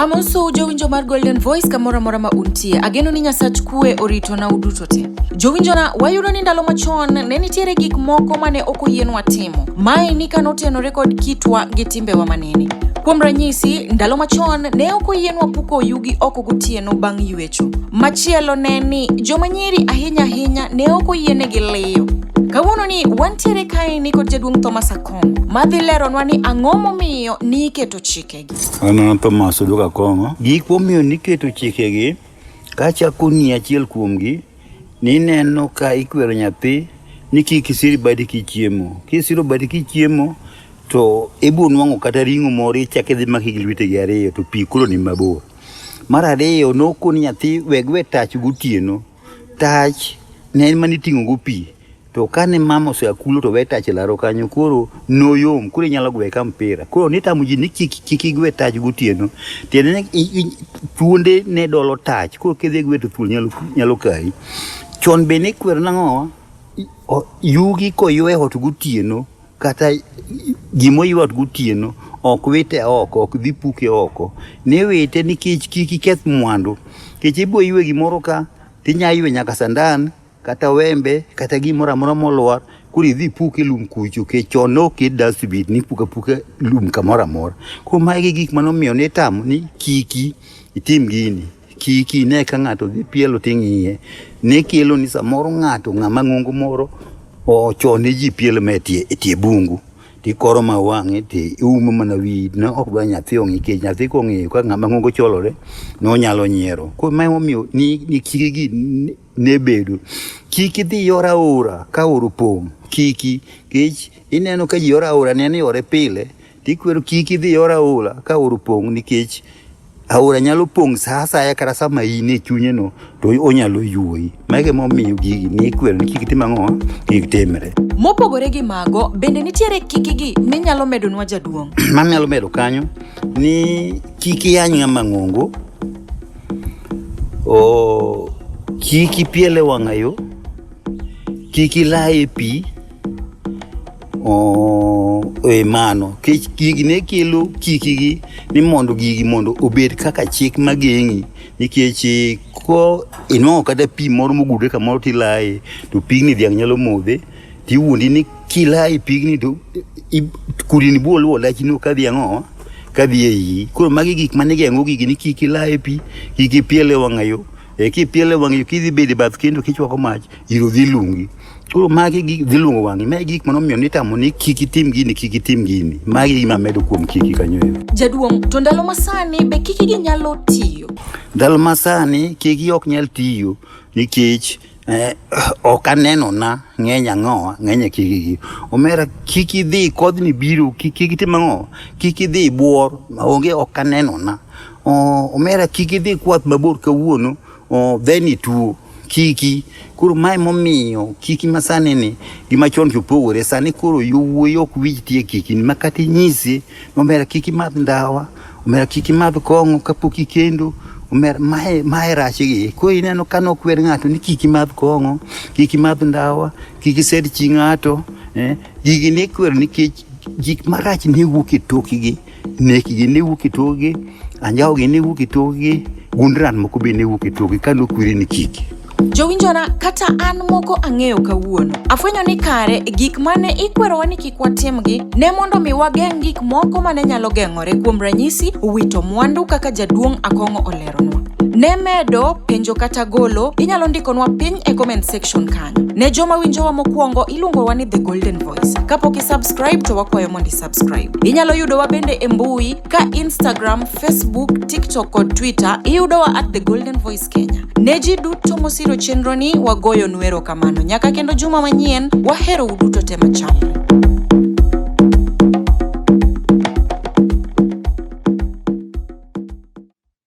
Amoso jowinjo mar Golden Voice kamora mora ma untie. Ageno ni Nyasach kue orito na uduto te. Jowinjo na wayudo ni ndalo machon ne nitiere gik moko mane ok oyienwa timo. Mae ni kanotenore kod kitwa gi timbewa manene. Kuom ranyisi, ndalo machon ne ok oyienwa puko yugi oko gotieno bang' ywecho. Machielo ne ni joma nyiri ahinya ne ok oyienegi liyo. Kawuono ni wantiere kae ni kod jaduong' Thomas Akongo madhi leronwa ni ang'o momiyo ni iketo chikegi. An Thomas Akongo. Gik momiyo ni iketo chikegi kachako ni achiel kuomgi ni neno ka ikwero nyathi ni kik isiri badi kichiemo. Kisiro badi kichiemo to ibo nwang'o kata ring'o moro ichake dhi maki gi lwetegi ariyo to pi koro ni mabor. Mar ariyo nokoni nyathi wegwe tach gotieno. Tach ne en maniting'o go pi. To kane mama osea kulo to weta chelaro kanyo koro noyom kuro nyalo gwe ka mpira koro nitamo ji ni kiki gwe tach gotieno tiende tuonde ne dolo tach koro kedhe gwe to thuol nyalo kai chon be ne kwer nang'o yugi ko ywe hot gotieno kata gimo ywe hot gotieno ok wite oko ok dhi puke oko ne wete ni kiki keth mwandu kech ibo ywe gimoro ka tinya ywe nyaka sandan kata wembe kata gimora mora molwar kuri dhi puke lum kucho ke chono ke dasbit ni puka lum kamora mora ko magi gik manomiyo ne tamo ni kiki itim gini kiki ne ka ng'ato dhi pielo ting'iye ne kelo ni samoro ng'ato ng'ama ng'ongo moro o chone ji pielo metie etie bungu ti koro ma wang'e ti umo mana wi na ok ba nyathi ongi ke nyathi ko ng'eyo ka ng'ama ng'ongo cholore no nyalo nyiero ko ma omiyo ni kiki ne bedo kiki dhi yora ora ka oro pong kiki kech ineno ka ji yora ora ne yore pile tikwero kiki dhi yora ora ka oro pong nikech aora nyalo pong sa asaya kata sama ine chunye no to onyalo yuoi mage momiyo gigi ni kwero ni kiki timang'o kik timre. Mopogore gi mago bende nitiere kiki gi minyalo medonwa jaduong'. Manyalo medo kanyo ni kiki yany ng'ama ng'ongo kiki piele wang'ayo kiki lae pi mano kiki ne kelo kiki gi ni mondo gigi mondo obed kaka chik mageng'i nikech ko inwang'o kata pi moro mogude kamoro tilae to pigni dhiang' nyalo modhe tiwuondi ni kilae pigni to kudini boluwo lachino ka dhiang'o kadhi ei koro magi gik mane geng'o gigi ni kiki lae pi kiki piele wang'ayo kipiele wang'ayo kidhi bede bath kendo kichwako mach iro dhi lungi koro magi gik dhi lungo wang'i magi gik manomiyo nitamo ni kiki tim gini magi gima medo kuom kiki kanyo. Jaduong' to ndalo masani be kiki gi nyalo tiyo? Ndalo masani kiki ok nyal tiyo nikech ok aneno na ng'eny kiki gi omera kiki dhi kodhni biro kiki timang'o kiki dhi buor maonge ok aneno na omera kiki dhi kwath mabor kawuono dheni tuo kiki koro mae momiyo kiki masani ni gima chon chopogore sani koro yowuoyi ok wich tie kiki ni makati nyisi omera kiki madh ndawa omera kiki madh kong'o kapok ikendo omera mae rachgi ko ineno kano kwer ng'ato ni kiki madh kong'o kiki madh ndawa kiki sed chi ng'ato gigi ne kwer nikech gik marach ne wuok e tokgi nekgi ne wuok e tokgi anjawo gi ne wuok e tokgi gundran moko be ne wuok e tokgi kano kwiri ni kiki. Jowinjona kata an moko ang'eyo kawuono afwenyo ni kare gik mane ikwerowa ni kik watimgi ne mondo mi wageng' gik moko mane nyalo geng'ore kuom ranyisi wito mwandu kaka jaduong' Akongo oleronwa. Ne medo penjo kata golo inyalo ndikonwa piny e comment section kanyo. Ne joma winjowa mokwongo iluongowa ni The Golden Voice. Kapok isubscribe to wakwayo mondo isubscribe. Inyalo yudowa bende e mbui ka Instagram, Facebook, TikTok kod Twitter iyudowa at The Golden Voice Kenya. Ne ji duto mosiro chenro ni wagoyo nwero kamano nyaka kendo juma manyien wahero uduto te machal.